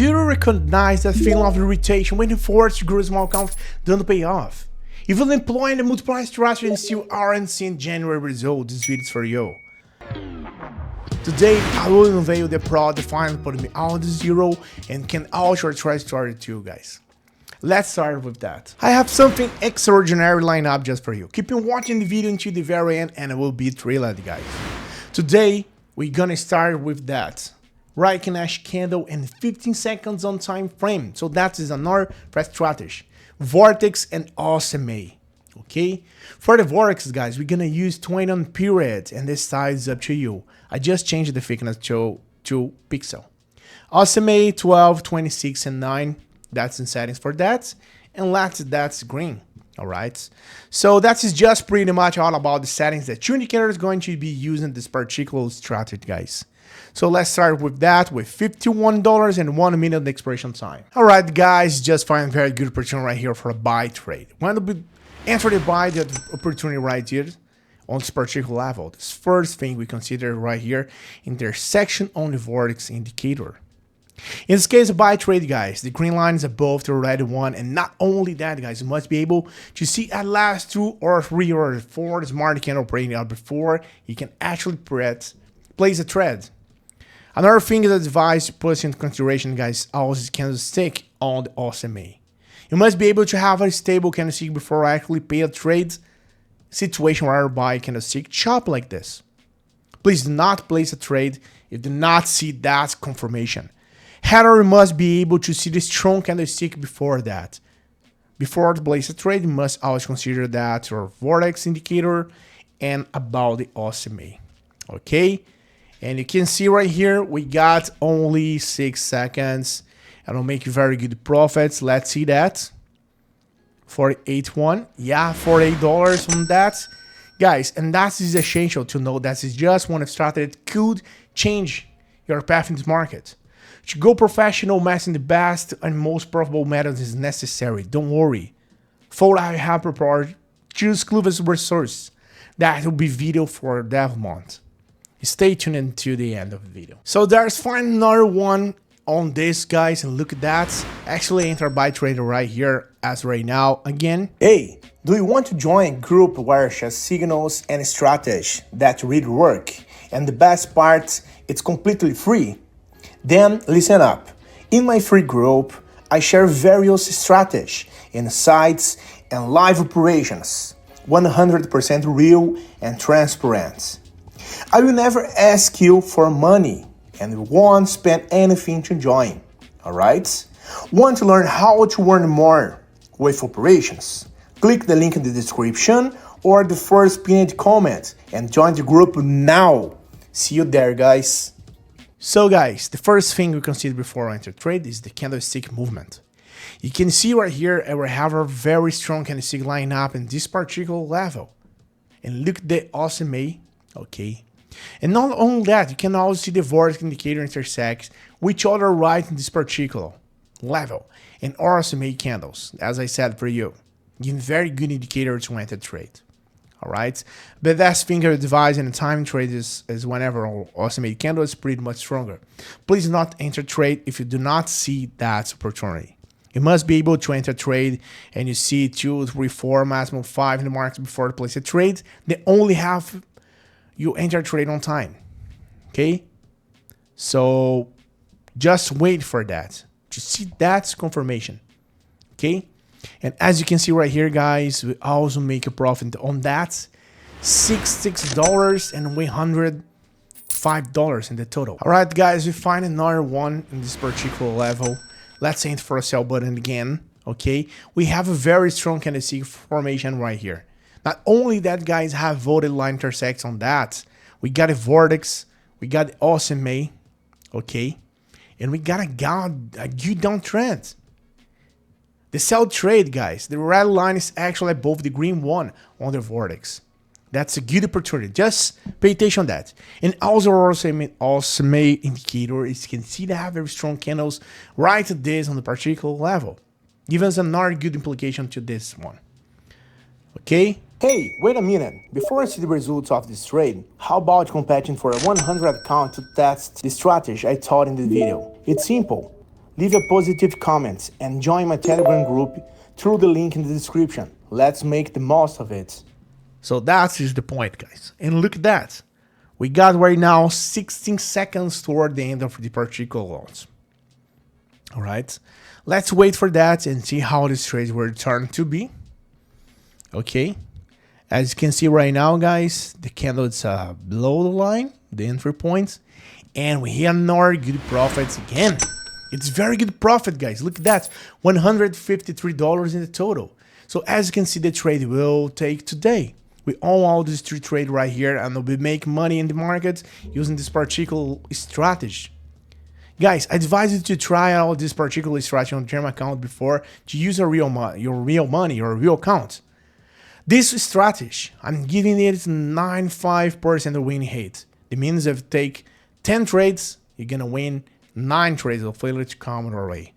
Do you recognize that feeling of irritation when you force to grow a small account don't pay off? If you're employing the multiplier strategy and still aren't seeing January results, this video is for you. Today, I will unveil the product that finally put me out of zero and can alter your trade story too, guys. Let's start with that. I have something extraordinary lined up just for you. Keep on watching the video until the very end and I will be thrilled, guys. Today, we're gonna start with that. Right cash candle and 15 seconds on time frame. So that is another price strategy. Vortex and SMA. Okay? For the Vortex, guys, we're gonna use 20 on period and this size is up to you. I just changed the thickness to 2 pixel. SMA 12, 26, and 9. That's in settings for that. And that's green. Alright. So that's just pretty much all about the settings that your indicator is going to be using this particular strategy, guys. So let's start with that with $51 and 1 minute expiration time. Alright guys, just find a very good opportunity right here for a buy trade. When we enter the buy the opportunity right here on this particular level, this first thing we consider right here, intersection on the Vortex indicator. In this case, a buy trade, guys, the green line is above the red one, and not only that, guys, you must be able to see at last 2 or 3 or 4 smart candle operating out before you can actually place a trade. Another thing is advised to put into consideration, guys, always candlestick on the SMA. You must be able to have a stable candlestick before actually pay a trade situation whereby candlestick chop like this. Please do not place a trade if you do not see that confirmation. However, you must be able to see the strong candlestick before that. Before to place a trade, you must always consider that your Vortex indicator and about the SMA. Okay? And you can see right here, we got only 6 seconds. And will make you very good profits. Let's see that. 48.1. Yeah, $48 on that. Guys, and that is essential to know that is just one strategy that could change your path in this market. To go professional, mastering the best and most profitable methods is necessary. Don't worry. For I have prepared two exclusive resources that will be video for that month. Stay tuned until the end of the video. So there's finally another one on this, guys, and look at that. Actually enter buy trader right here as right now again. Hey, do you want to join a group where share signals and strategy that really work? And the best part, it's completely free. Then listen up. In my free group, I share various strategies, insights, and live operations, 100% real and transparent. I will never ask you for money and won't spend anything to join. Alright? Want to learn how to earn more with operations? Click the link in the description or the first pinned comment and join the group now. See you there, guys. So guys, the first thing we consider before I enter trade is the candlestick movement. You can see right here we have a very strong candlestick line up in this particular level. And look at the SMA, okay. And not only that, you can also see the Vortex indicator intersects which other right in this particular level. And SMA candles, as I said for you, give very good indicator to enter trade. Alright, but that's finger advice and the time trade is whenever SMA candle is pretty much stronger. Please not enter trade if you do not see that opportunity. You must be able to enter trade and you see 2, 3, 4, maximum 5 in the market before to place a trade. They only have you enter trade on time. Okay, so just wait for that to see that confirmation. Okay. And as you can see right here, guys, we also make a profit on that. $66 and $105 in the total. Alright, guys, we find another one in this particular level. Let's enter for a sell button again. Okay, we have a very strong candlestick formation right here. Not only that, guys, have voted line intersects on that. We got a Vortex, we got the SMA, okay, and we got a good downtrend. The sell trade, guys, the red line is actually above the green one on the Vortex. That's a good opportunity. Just pay attention on that. And also SMA indicator, as you can see, they have very strong candles right at this on the particular level. Give us another good implication to this one. Okay? Hey, wait a minute. Before I see the results of this trade, how about competing for a 100 account to test the strategy I taught in the video? It's simple. leave a positive comment and join my Telegram group through the link in the description. Let's make the most of it. So that is the point, guys. And look at that. We got right now 16 seconds toward the end of the particular loans. All right. Let's wait for that and see how this trade will turn to be. Okay. As you can see right now, guys, the candle is below the line, the entry points. And we have another good profits again. It's very good profit, guys. Look at that. $153 in the total. So as you can see, the trade will take today. We own all this trade right here, and we'll be making money in the market using this particular strategy. Guys, I advise you to try out this particular strategy on your account before to use your real money, your real account. This strategy, I'm giving it 95% win rate. It means if you take 10 trades, you're gonna win 9 trades of failure to come your way.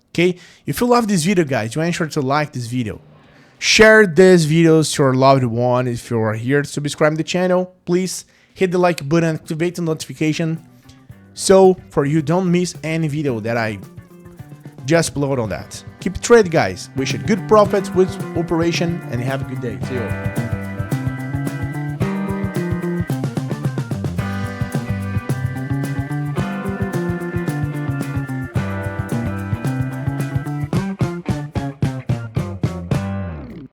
Okay, if you love this video, guys, you ensure to like this video. Share these videos to your loved one. If you are here to subscribe to the channel, please hit the like button, activate the notification, so for you don't miss any video that I just upload on that. Keep trade, guys. Wish you good profits with operation and have a good day. See you.